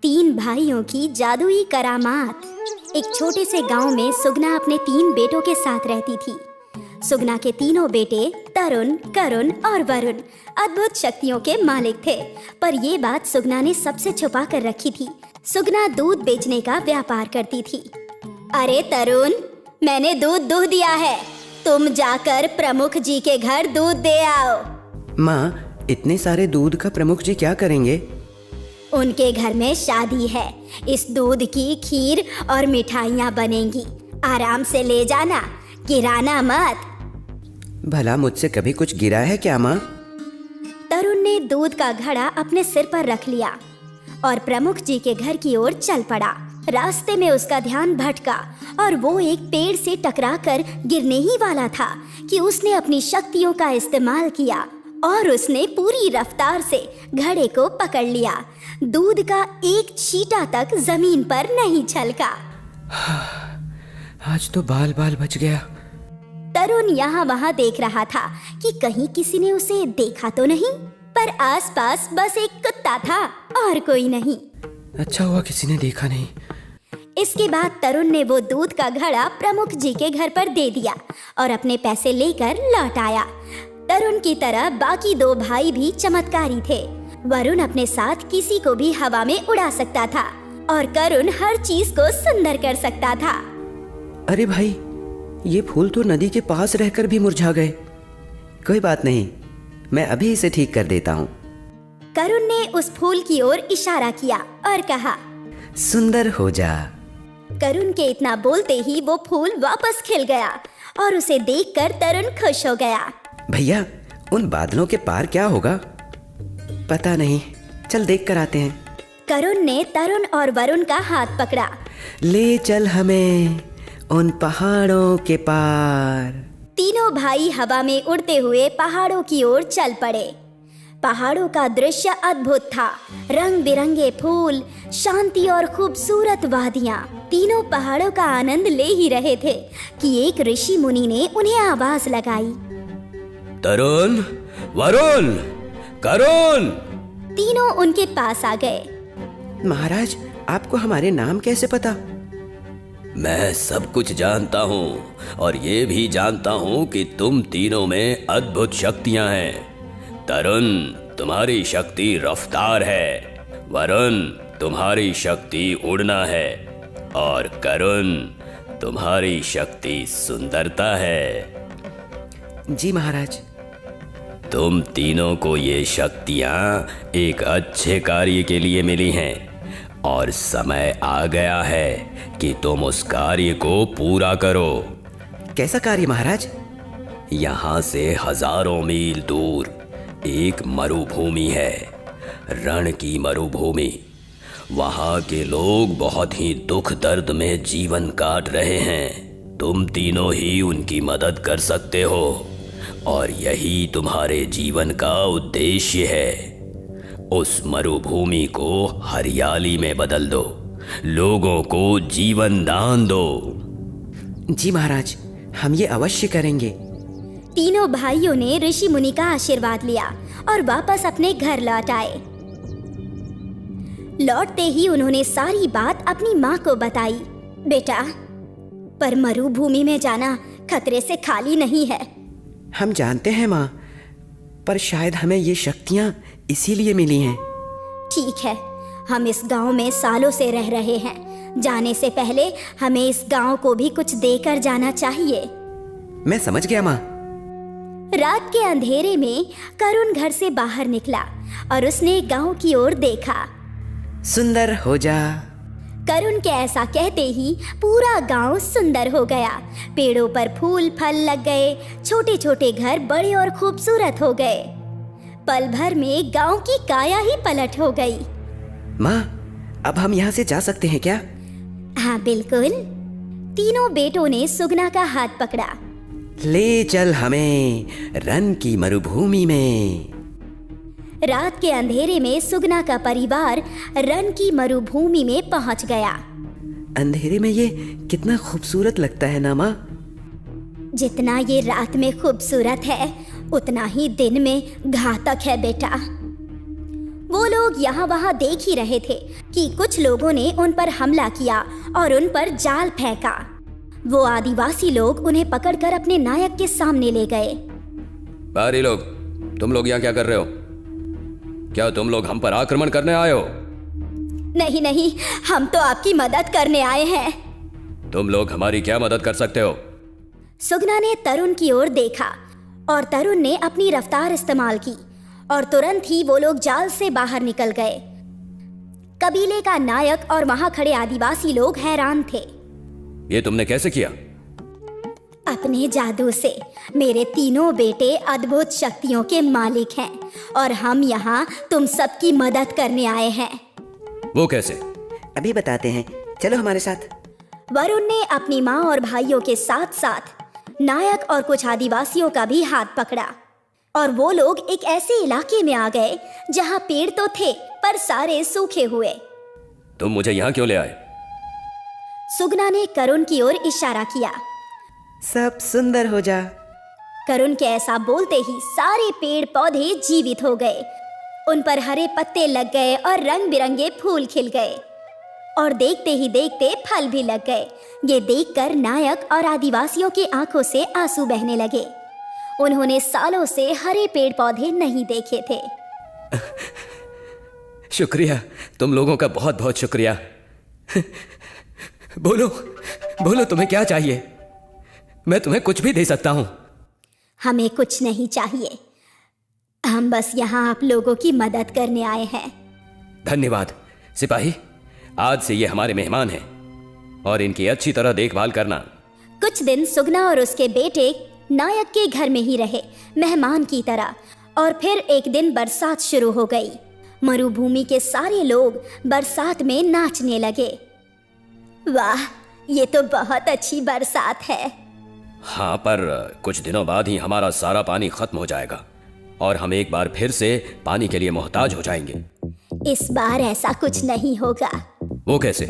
तीन भाइयों की जादुई करामात। एक छोटे से गांव में सुगना अपने तीन बेटों के साथ रहती थी। सुगना के तीनों बेटे तरुण, करुण और वरुण अद्भुत शक्तियों के मालिक थे, पर ये बात सुगना ने सबसे छुपा कर रखी थी। सुगना दूध बेचने का व्यापार करती थी। अरे तरुण, मैंने दूध दुह दिया है, तुम जाकर प्रमुख जी के घर दूध दे आओ। माँ, इतने सारे दूध का प्रमुख जी क्या करेंगे? उनके घर में शादी है, इस दूध की खीर और मिठाइयाँ बनेंगी। आराम से ले जाना, गिराना मत। भला मुझसे कभी कुछ गिरा है क्या माँ? तरुण ने दूध का घड़ा अपने सिर पर रख लिया और प्रमुख जी के घर की ओर चल पड़ा। रास्ते में उसका ध्यान भटका और वो एक पेड़ से टकराकर गिरने ही वाला था कि उसने अपनी शक्तियों का इस्तेमाल किया और उसने पूरी रफ्तार से घड़े को पकड़ लिया। दूध का एक छींटा तक जमीन पर नहीं छलका। आज तो बाल बाल बच गया। तरुण यहाँ वहाँ देख रहा था कि कहीं किसी ने उसे देखा तो नहीं, पर आसपास बस एक कुत्ता था और कोई नहीं। अच्छा हुआ किसी ने देखा नहीं। इसके बाद तरुण ने वो दूध का घड़ा प्रमुख जी के घर पर दे दिया और अपने पैसे लेकर लौट आया। तरुण की तरह बाकी दो भाई भी चमत्कारी थे। वरुण अपने साथ किसी को भी हवा में उड़ा सकता था और करुण हर चीज को सुंदर कर सकता था। अरे भाई, ये फूल तो नदी के पास रहकर भी मुरझा गए। कोई बात नहीं, मैं अभी इसे ठीक कर देता हूँ। करुण ने उस फूल की ओर इशारा किया और कहा, सुंदर हो जा। करुण के इतना बोलते ही वो फूल वापस खिल गया और उसे देखकर तरुण खुश हो गया। भैया, उन बादलों के पार क्या होगा? पता नहीं, चल देख कर आते हैं। करुण ने तरुण और वरुण का हाथ पकड़ा। ले चल हमें उन पहाड़ों के पार। तीनों भाई हवा में उड़ते हुए पहाड़ों की ओर चल पड़े। पहाड़ों का दृश्य अद्भुत था। रंग बिरंगे फूल, शांति और खूबसूरत वादियाँ। तीनों पहाड़ों का आनंद ले ही रहे थे कि एक ऋषि मुनि ने उन्हें आवाज लगाई, तरुण, वरुण, करुण। तीनों उनके पास आ गए। महाराज, आपको हमारे नाम कैसे पता? मैं सब कुछ जानता हूँ और ये भी जानता हूँ कि तुम तीनों में अद्भुत शक्तियाँ हैं। तरुण, तुम्हारी शक्ति रफ्तार है, वरुण तुम्हारी शक्ति उड़ना है और करुण तुम्हारी शक्ति सुंदरता है। जी महाराज। तुम तीनों को ये शक्तियाँ एक अच्छे कार्य के लिए मिली हैं और समय आ गया है कि तुम उस कार्य को पूरा करो। कैसा कार्य महाराज? यहाँ से हजारों मील दूर एक मरुभूमि है, रण की मरुभूमि। वहाँ के लोग बहुत ही दुख दर्द में जीवन काट रहे हैं। तुम तीनों ही उनकी मदद कर सकते हो और यही तुम्हारे जीवन का उद्देश्य है। उस मरुभूमि को हरियाली में बदल दो, लोगों को जीवन दान दो। जी महाराज, हम ये अवश्य करेंगे। तीनों भाइयों ने ऋषि मुनि का आशीर्वाद लिया और वापस अपने घर लौट आए। लौटते ही उन्होंने सारी बात अपनी माँ को बताई। बेटा, पर मरुभूमि में जाना खतरे से खाली नहीं है। हम जानते हैं माँ, पर शायद हमें ये शक्तियाँ इसीलिए मिली हैं। ठीक है, हम इस गांव में सालों से रह रहे हैं। जाने से पहले हमें इस गांव को भी कुछ देकर जाना चाहिए। मैं समझ गया माँ। रात के अंधेरे में करुण घर से बाहर निकला और उसने गांव की ओर देखा। सुंदर हो जा। करुण के ऐसा कहते ही पूरा गांव सुंदर हो गया। पेड़ों पर फूल फल लग गए, छोटे छोटे घर बड़े और खूबसूरत हो गए। पल भर में गांव की काया ही पलट हो गई। माँ, अब हम यहाँ से जा सकते हैं क्या? हाँ बिल्कुल। तीनों बेटों ने सुगना का हाथ पकड़ा। ले चल हमें रण की मरुभूमि में। रात के अंधेरे में सुगना का परिवार रण की मरुभूमि में पहुंच गया। अंधेरे में ये कितना खूबसूरत लगता है ना माँ? जितना ये रात में खूबसूरत है, उतना ही दिन में घातक है बेटा। वो लोग यहाँ वहाँ देख ही रहे थे कि कुछ लोगों ने उन पर हमला किया और उन पर जाल फेंका। वो आदिवासी लोग उन्हें पकड़कर अपने नायक के सामने ले गए। बाहरी लोग, तुम लोग यहाँ क्या कर रहे हो? क्या तुम लोग हम पर आक्रमण करने आए हो? नहीं नहीं, हम तो आपकी मदद करने आए हैं। तुम लोग हमारी क्या मदद कर सकते हो? सुगना ने तरुण की ओर देखा और तरुण ने अपनी रफ्तार इस्तेमाल की और तुरंत ही वो लोग जाल से बाहर निकल गए। कबीले का नायक और वहां खड़े आदिवासी लोग हैरान थे। ये तुमने कैसे किया? अपने जादू से। मेरे तीनों बेटे अद्भुत शक्तियों के मालिक हैं और हम यहाँ तुम सबकी मदद करने आए हैं। वो कैसे? अभी बताते हैं, चलो हमारे साथ। वरुण ने अपनी माँ और भाइयों के साथ साथ नायक और कुछ आदिवासियों का भी हाथ पकड़ा और वो लोग एक ऐसे इलाके में आ गए जहाँ पेड़ तो थे पर सारे सूखे हुए। तुम मुझे यहाँ क्यों ले आए? सुगना ने करुण की ओर इशारा किया। सब सुंदर हो जा। करुण के ऐसा बोलते ही सारे पेड़ पौधे जीवित हो गए। उन पर हरे पत्ते लग गए और रंग बिरंगे फूल खिल गए और देखते ही देखते फल भी लग गए। ये देखकर नायक और आदिवासियों की आंखों से आंसू बहने लगे। उन्होंने सालों से हरे पेड़ पौधे नहीं देखे थे। शुक्रिया, तुम लोगों का बहुत बहुत शुक्रिया। बोलो बोलो, तुम्हें क्या चाहिए? मैं तुम्हें कुछ भी दे सकता हूँ। हमें कुछ नहीं चाहिए, हम बस यहाँ आप लोगों की मदद करने आए हैं। धन्यवाद सिपाही, आज से ये हमारे मेहमान हैं और इनकी अच्छी तरह देखभाल करना। कुछ दिन सुगना और उसके बेटे नायक के घर में ही रहे मेहमान की तरह। और फिर एक दिन बरसात शुरू हो गई। मरुभूमि के सारे लोग बरसात में नाचने लगे। वाह, ये तो बहुत अच्छी बरसात है। हाँ, पर कुछ दिनों बाद ही हमारा सारा पानी खत्म हो जाएगा और हम एक बार फिर से पानी के लिए मोहताज हो जाएंगे। इस बार ऐसा कुछ नहीं होगा। वो कैसे?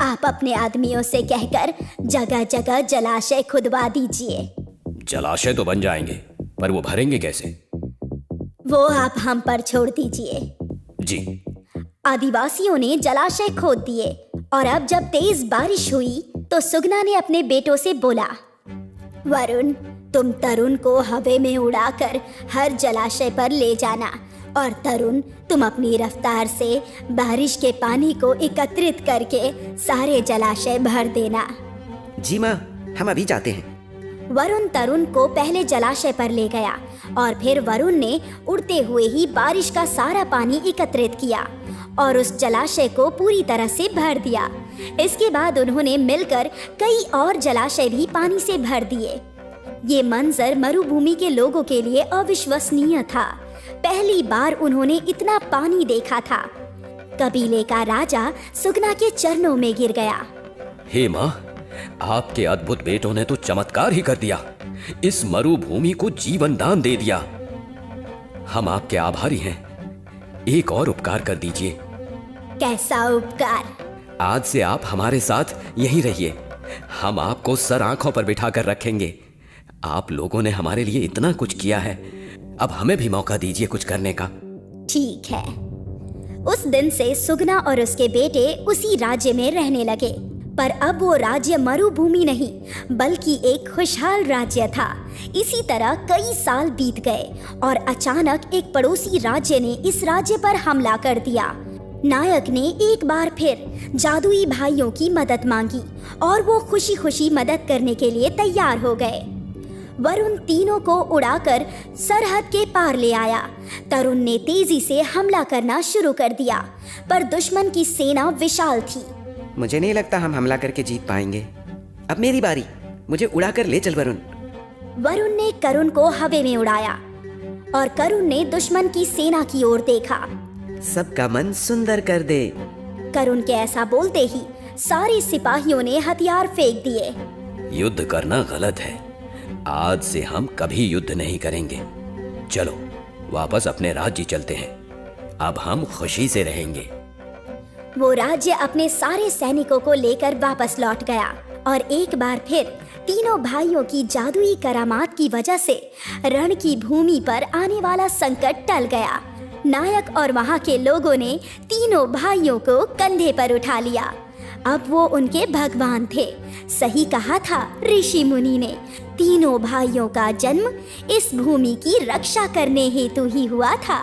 आप अपने आदमियों से कहकर जगह जगह जलाशय खुदवा दीजिए। जलाशय तो बन जाएंगे, पर वो भरेंगे कैसे? वो आप हम पर छोड़ दीजिए। जी। आदिवासियों ने जलाशय खोद दिए और अब जब तेज बारिश हुई तो सुगना ने अपने बेटों से बोला, वरुण, तुम तरुण को हवा में उड़ाकर हर जलाशय पर ले जाना और तरुण, तुम अपनी रफ्तार से बारिश के पानी को एकत्रित करके सारे जलाशय भर देना। जी माँ, हम अभी जाते हैं। वरुण तरुण को पहले जलाशय पर ले गया और फिर वरुण ने उड़ते हुए ही बारिश का सारा पानी एकत्रित किया और उस जलाशय को पूरी तरह से भर दिया। इसके बाद उन्होंने मिलकर कई और जलाशय भी पानी से भर दिए। ये मंजर मरुभूमि के लोगों के लिए अविश्वसनीय था। पहली बार उन्होंने इतना पानी देखा था। कबीले का राजा सुगना के चरणों में गिर गया। हे माँ, आपके अद्भुत बेटों ने तो चमत्कार ही कर दिया। इस मरुभूमि को जीवन दान दे दिया। हम आपके आभारी हैं। एक और उपकार कर दीजिए। कैसा उपकार? आज से आप हमारे साथ यहीं रहिए। हम आपको सर आंखों पर बिठा कर रखेंगे। आप लोगों ने हमारे लिए इतना कुछ किया है, अब हमें भी मौका दीजिए कुछ करने का। ठीक है। उस दिन से सुगना और उसके बेटे उसी राज्य में रहने लगे। पर अब वो राज्य मरुभूमि नहीं बल्कि एक खुशहाल राज्य था। इसी तरह कई साल बीत गए और अचानक एक पड़ोसी राज्य ने इस राज्य पर हमला कर दिया। नायक ने एक बार फिर जादुई भाइयों की मदद मांगी और वो खुशी खुशी मदद करने के लिए तैयार हो गए। वरुण तीनों को उड़ाकर सरहद के पार ले आया। तरुण ने तेजी से हमला करना शुरू कर दिया, पर दुश्मन की सेना विशाल थी। मुझे नहीं लगता हम हमला करके जीत पाएंगे। अब मेरी बारी, मुझे उड़ाकर ले चल वरुण। वरुण ने करुण को हवा में उड़ाया और करुण ने दुश्मन की सेना की ओर देखा। सबका मन सुंदर कर दे। करुण के ऐसा बोलते ही सारे सिपाहियों ने हथियार फेंक दिए। युद्ध करना गलत है। आज से हम कभी युद्ध नहीं करेंगे। चलो वापस अपने राज्य चलते हैं। अब हम खुशी से रहेंगे। वो राज्य अपने सारे सैनिकों को लेकर वापस लौट गया और एक बार फिर तीनों भाइयों की जादुई करामात की वजह से रण की भूमि पर आने वाला संकट टल गया। नायक और वहाँ के लोगों ने तीनों भाइयों को कंधे पर उठा लिया। अब वो उनके भगवान थे। सही कहा था ऋषि मुनि ने, तीनों भाइयों का जन्म इस भूमि की रक्षा करने हेतु ही हुआ था।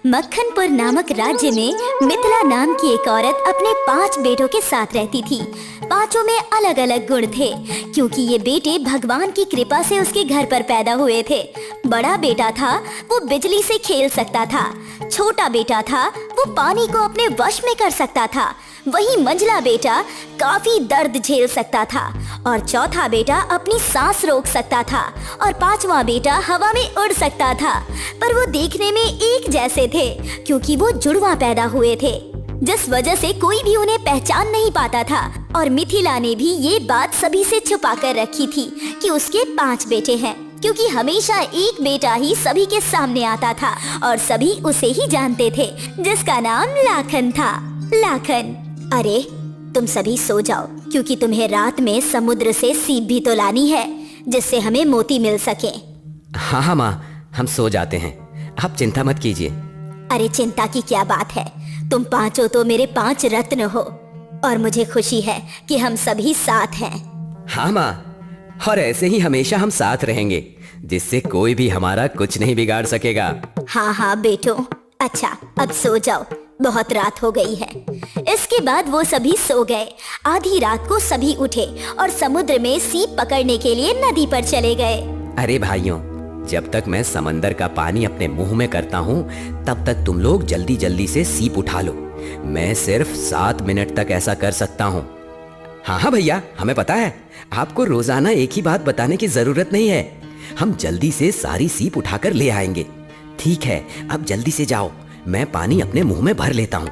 मक्खनपुर नामक राज्य में मिथिला नाम की एक औरत अपने 5 बेटों के साथ रहती थी। पांचों में अलग अलग गुण थे, क्योंकि ये बेटे भगवान की कृपा से उसके घर पर पैदा हुए थे। बड़ा बेटा था वो बिजली से खेल सकता था, छोटा बेटा था वो पानी को अपने वश में कर सकता था, वही मंझला बेटा काफी दर्द झेल सकता था, और चौथा बेटा अपनी सांस रोक सकता था, और पांचवा बेटा हवा में उड़ सकता था। पर वो देखने में एक जैसे थे, क्योंकि वो जुड़वा पैदा हुए थे, जिस वजह से कोई भी उन्हें पहचान नहीं पाता था। और मिथिला ने भी ये बात सभी से छुपा कर रखी थी कि उसके 5 बेटे हैं, क्योंकि हमेशा एक बेटा ही सभी के सामने आता था और सभी उसे ही जानते थे, जिसका नाम लाखन था। लाखन, अरे तुम सभी सो जाओ, क्योंकि तुम्हें रात में समुद्र से सीप भी तो लानी है, जिससे हमें मोती मिल सके। हाँ हाँ माँ, हम सो जाते हैं, आप चिंता मत कीजिए। अरे चिंता की क्या बात है, तुम पांचों तो मेरे 5 रत्न हो, और मुझे खुशी है कि हम सभी साथ हैं। हाँ माँ, और ऐसे ही हमेशा हम साथ रहेंगे, जिससे कोई भी हमारा कुछ नहीं बिगाड़ सकेगा। हाँ हाँ बेटो, अच्छा अब सो जाओ, बहुत रात हो गई है। इसके बाद वो सभी सो गए। आधी रात को सभी उठे और समुद्र में सीप पकड़ने के लिए नदी पर चले गए। अरे भाइयों, जब तक मैं समंदर का पानी अपने मुंह में करता हूँ, तब तक तुम लोग जल्दी जल्दी से सीप उठा लो। मैं सिर्फ 7 मिनट तक ऐसा कर सकता हूँ। हाँ हाँ भैया, हमें पता है, आपको रोजाना एक ही बात बताने की जरूरत नहीं है। हम जल्दी से सारी सीप उठाकर ले आएंगे। ठीक है, अब जल्दी से जाओ, मैं पानी अपने मुंह में भर लेता हूँ।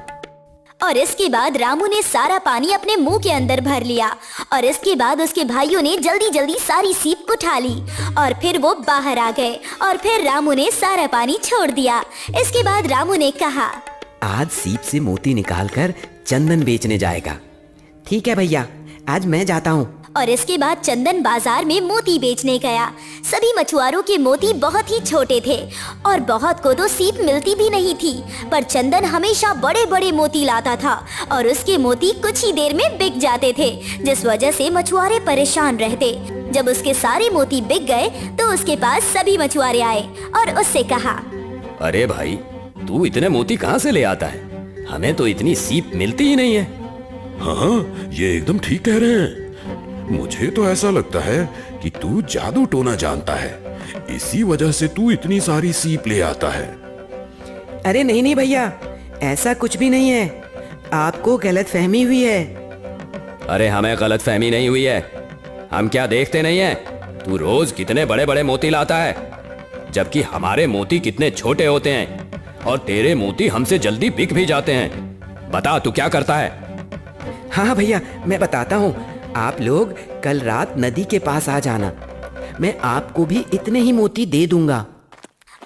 और इसके बाद रामू ने सारा पानी अपने मुंह के अंदर भर लिया, और इसके बाद उसके भाइयों ने जल्दी जल्दी सारी सीप उठा ली, और फिर वो बाहर आ गए, और फिर रामू ने सारा पानी छोड़ दिया। इसके बाद रामू ने कहा, आज सीप से मोती निकालकर चंदन बेचने जाएगा। ठीक है भैया, आज मैं जाता हूँ। और इसके बाद चंदन बाजार में मोती बेचने गया। सभी मछुआरों के मोती बहुत ही छोटे थे, और बहुत को तो सीप मिलती भी नहीं थी, पर चंदन हमेशा बड़े बड़े मोती लाता था, और उसके मोती कुछ ही देर में बिक जाते थे, जिस वजह से मछुआरे परेशान रहते। जब उसके सारे मोती बिक गए तो उसके पास सभी मछुआरे आए और उससे कहा, अरे भाई, तू इतने मोती कहाँ से ले आता है? हमें तो इतनी सीप मिलती ही नहीं है। हाँ, ये एकदम ठीक कह रहे हैं। मुझे तो ऐसा लगता है कि तू जादू टोना जानता है, इसी वजह से तू इतनी सारी सीप ले आता है। अरे नहीं नहीं भैया, ऐसा कुछ भी नहीं है, आपको गलतफहमी हुई है। अरे हमें गलतफहमी नहीं हुई है, हम क्या देखते नहीं है? तू रोज कितने बड़े बड़े मोती लाता है, जबकि हमारे मोती कितने छोटे होते हैं, और तेरे मोती हमसे जल्दी बिक भी जाते हैं। बता तू क्या करता है? हाँ भैया, मैं बताता हूँ। आप लोग कल रात नदी के पास आ जाना, मैं आपको भी इतने ही मोती दे दूंगा।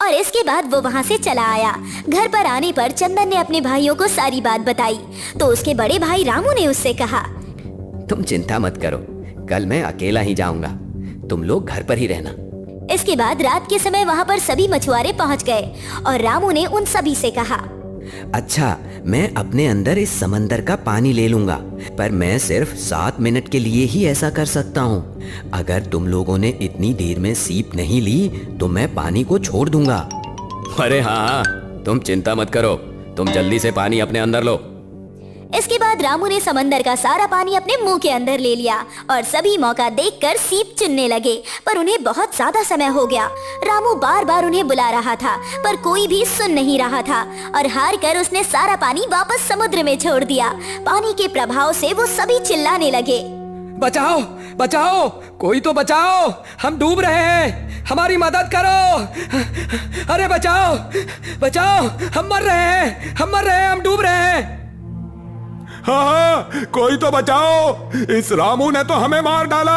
और इसके बाद वो वहाँ से चला आया। घर पर आने पर चंदन ने अपने भाइयों को सारी बात बताई, तो उसके बड़े भाई रामू ने उससे कहा, तुम चिंता मत करो, कल मैं अकेला ही जाऊंगा, तुम लोग घर पर ही रहना। इसके बाद रात के समय वहाँ पर सभी मछुआरे पहुँच गए, और रामू ने उन सभी से कहा, अच्छा, मैं अपने अंदर इस समंदर का पानी ले लूंगा, पर मैं सिर्फ 7 मिनट के लिए ही ऐसा कर सकता हूँ। अगर तुम लोगों ने इतनी देर में सीप नहीं ली तो मैं पानी को छोड़ दूंगा। अरे हाँ, तुम चिंता मत करो, तुम जल्दी से पानी अपने अंदर लो। इसके बाद रामू ने समंदर का सारा पानी अपने मुंह के अंदर ले लिया, और सभी मौका देखकर सीप चुनने लगे, पर उन्हें बहुत ज्यादा समय हो गया। रामू बार बार उन्हें बुला रहा था, पर कोई भी सुन नहीं रहा था, और हार कर उसने सारा पानी वापस समुद्र में छोड़ दिया। पानी के प्रभाव से वो सभी चिल्लाने लगे, बचाओ बचाओ, कोई तो बचाओ, हम डूब रहे हैं, हमारी मदद करो। अरे बचाओ बचाओ, हम मर रहे हैं, हम डूब रहे हैं। हाँ, कोई तो बचाओ, इस रामू ने तो हमें मार डाला,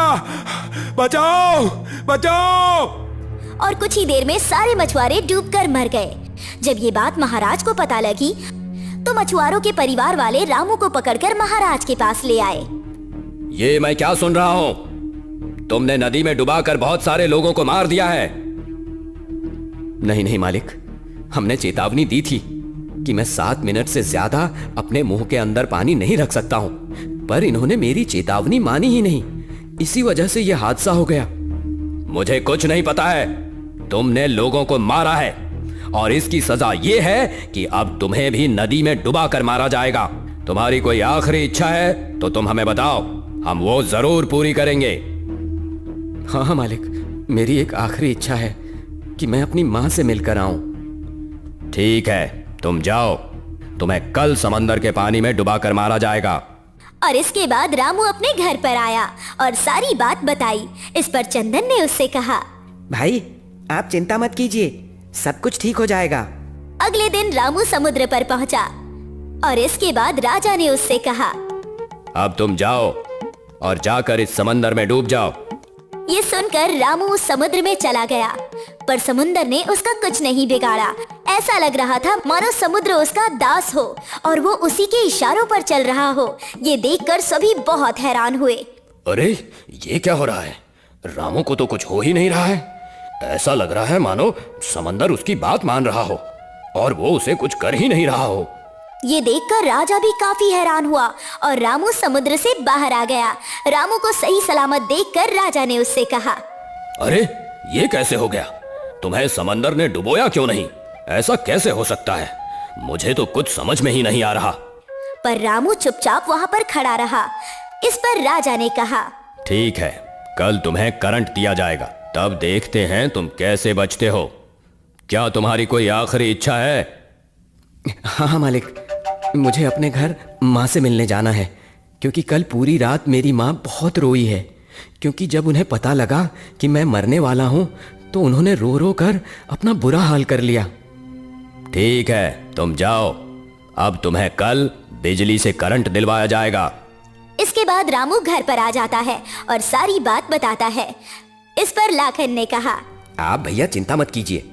बचाओ बचाओ। और कुछ ही देर में सारे मछुआरे डूबकर मर गए। जब ये बात महाराज को पता लगी तो मछुआरों के परिवार वाले रामू को पकड़कर महाराज के पास ले आए। ये मैं क्या सुन रहा हूँ? तुमने नदी में डुबाकर बहुत सारे लोगों को मार दिया है। नहीं नहीं मालिक, हमने चेतावनी दी थी कि मैं 7 मिनट से ज्यादा अपने मुंह के अंदर पानी नहीं रख सकता हूं, पर इन्होंने मेरी चेतावनी मानी ही नहीं। इसी वजह से यह हादसा हो गया। मुझे कुछ नहीं पता है, तुमने लोगों को मारा है और इसकी सजा यह है कि अब तुम्हें भी नदी में डुबा कर मारा जाएगा। तुम्हारी कोई आखिरी इच्छा है तो तुम हमें बताओ, हम वो जरूर पूरी करेंगे। हाँ मालिक, मेरी एक आखिरी इच्छा है कि मैं अपनी मां से मिलकर आऊं। ठीक है, तुम जाओ, तुम्हें कल समंदर के पानी में डुबा कर मारा जाएगा। और इसके बाद रामू अपने घर पर आया और सारी बात बताई। इस पर चंदन ने उससे कहा, भाई आप चिंता मत कीजिए, सब कुछ ठीक हो जाएगा। अगले दिन रामू समुद्र पर पहुंचा और इसके बाद राजा ने उससे कहा, अब तुम जाओ और जाकर इस समंदर में डूब जाओ। ये सुनकर रामू उस समुद्र में चला गया, पर समुद्र ने उसका कुछ नहीं बिगाड़ा। ऐसा लग रहा था मानो समुद्र उसका दास हो और वो उसी के इशारों पर चल रहा हो। ये देखकर सभी बहुत हैरान हुए। अरे ये क्या हो रहा है? रामू को तो कुछ हो ही नहीं रहा है। ऐसा लग रहा है मानो समंदर उसकी बात मान रहा हो और वो उसे कुछ कर ही नहीं रहा हो। ये देखकर राजा भी काफी हैरान हुआ और रामू समुद्र से बाहर आ गया। रामू को सही सलामत देखकर राजा ने उससे कहा, अरे ये कैसे हो गया? तुम्हें समंदर ने डुबोया क्यों नहीं? ऐसा कैसे हो सकता है? मुझे तो कुछ समझ में ही नहीं आ रहा। पर रामू चुपचाप वहाँ पर खड़ा रहा। इस पर राजा ने कहा, ठीक है, कल तुम्हें करंट दिया जाएगा, तब देखते हैं तुम कैसे बचते हो। क्या तुम्हारी कोई आखिरी इच्छा है? हाँ मालिक, मुझे अपने घर माँ से मिलने जाना है, क्योंकि कल पूरी रात मेरी माँ बहुत रोई है। क्योंकि जब उन्हें पता लगा कि मैं मरने वाला हूँ तो उन्होंने रो रो कर अपना बुरा हाल कर लिया। ठीक है, तुम जाओ, अब तुम्हें कल बिजली से करंट दिलवाया जाएगा। इसके बाद रामू घर पर आ जाता है और सारी बात बताता है। इस पर लाखन ने कहा, आप भैया चिंता मत कीजिए,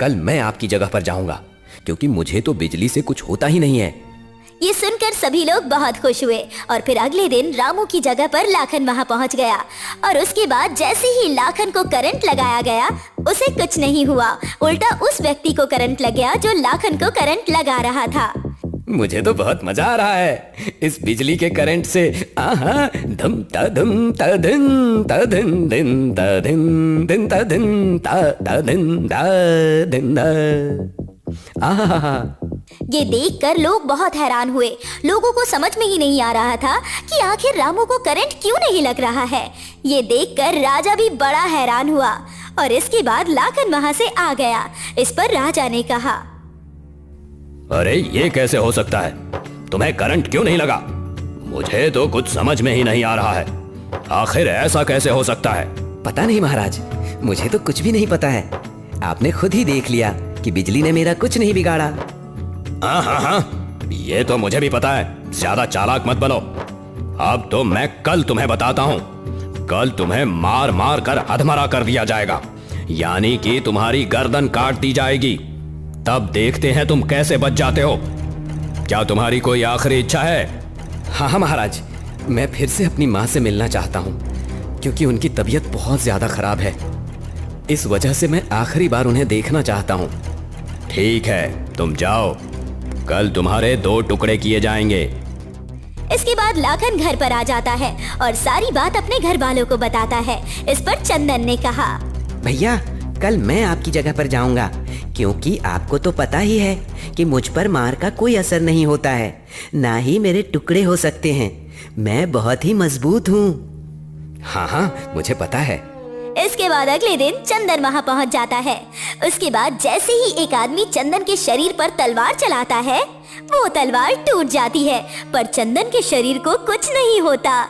कल मैं आपकी जगह पर जाऊंगा, क्योंकि मुझे तो बिजली से कुछ होता ही नहीं है। ये सुनकर सभी लोग बहुत खुश हुए और फिर अगले दिन रामू की जगह पर लाखन वहाँ पहुँच गया। और उसके बाद जैसे ही लाखन को करंट लगाया गया, उसे कुछ नहीं हुआ, उल्टा उस व्यक्ति को करंट लग गया जो लाखन को करंट लगा रहा था। मुझे तो बहुत मजा आ रहा है इस बिजली के करंट से। आहा, धम ता धम ता धन ता धन दिन ता धन दिन ता धन ता ता धन ता धन दा। आहा, ये देखकर लोग बहुत हैरान हुए। लोगों को समझ में ही नहीं आ रहा था कि आखिर रामू को करंट क्यों नहीं लग रहा है। ये देखकर राजा भी बड़ा हैरान हुआ और इसके बाद लाखन वहाँ से आ गया। इस पर राजा ने कहा, अरे ये कैसे हो सकता है? तुम्हें करंट क्यों नहीं लगा? मुझे तो कुछ समझ में ही नहीं आ रहा है। आखिर ऐसा कैसे हो सकता है? पता नहीं महाराज, मुझे तो कुछ भी नहीं पता है। आपने खुद ही देख लिया कि बिजली ने मेरा कुछ नहीं बिगाड़ा। हाँ हाँ हाँ, ये तो मुझे भी पता है, ज्यादा चालाक मत बनो। अब तो मैं कल तुम्हें बताता हूँ। कल तुम्हें मार मार कर अधमरा कर दिया जाएगा, यानी कि तुम्हारी गर्दन काट दी जाएगी। तब देखते हैं तुम कैसे बच जाते हो। क्या तुम्हारी कोई आखिरी इच्छा है? हाँ महाराज, मैं फिर से अपनी माँ से मिलना चाहता हूँ, क्योंकि उनकी तबीयत बहुत ज्यादा खराब है। इस वजह से मैं आखिरी बार उन्हें देखना चाहता हूँ। ठीक है, तुम जाओ, कल तुम्हारे 2 टुकड़े किए जाएंगे। इसके बाद लाखन घर पर आ जाता है और सारी बात अपने घर वालों को बताता है। इस पर चंदन ने कहा, भैया कल मैं आपकी जगह पर जाऊंगा, क्योंकि आपको तो पता ही है कि मुझ पर मार का कोई असर नहीं होता है, ना ही मेरे टुकड़े हो सकते हैं। मैं बहुत ही मजबूत हूँ। हाँ हाँ, मुझे पता है। इसके बाद अगले दिन चंदन वहाँ पहुँच जाता है। उसके बाद जैसे ही एक आदमी चंदन के शरीर पर तलवार चलाता है, वो तलवार टूट जाती है, पर चंदन के शरीर को कुछ नहीं होता।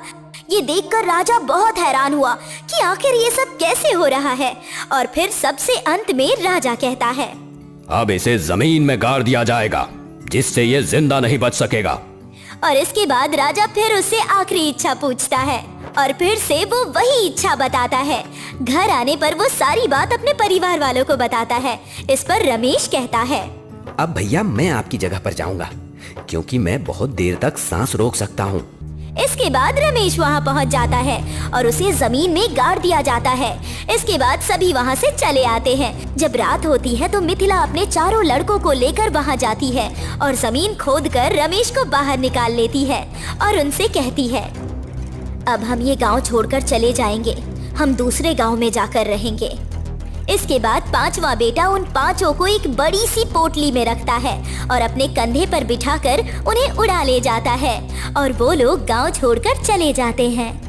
ये देखकर राजा बहुत हैरान हुआ कि आखिर ये सब कैसे हो रहा है। और फिर सबसे अंत में राजा कहता है, अब इसे जमीन में गाड़ दिया जाएगा, जिससे ये जिंदा नहीं बच सकेगा। और इसके बाद राजा फिर उससे आखिरी इच्छा पूछता है और फिर से वो वही इच्छा बताता है। घर आने पर वो सारी बात अपने परिवार वालों को बताता है। इस पर रमेश कहता है, अब भैया मैं आपकी जगह पर जाऊंगा, क्योंकि मैं बहुत देर तक सांस रोक सकता हूँ। इसके बाद रमेश वहाँ पहुँच जाता है और उसे जमीन में गाड़ दिया जाता है। इसके बाद सभी वहाँ से चले आते हैं। जब रात होती है तो मिथिला अपने चारों लड़कों को लेकर वहाँ जाती है और जमीन खोदकर रमेश को बाहर निकाल लेती है और उनसे कहती है, अब हम ये गांव छोड़कर चले जाएंगे, हम दूसरे गांव में जाकर रहेंगे। इसके बाद पांचवा बेटा उन पांचों को एक बड़ी सी पोटली में रखता है और अपने कंधे पर बिठाकर उन्हें उड़ा ले जाता है और वो लोग गांव छोड़कर चले जाते हैं।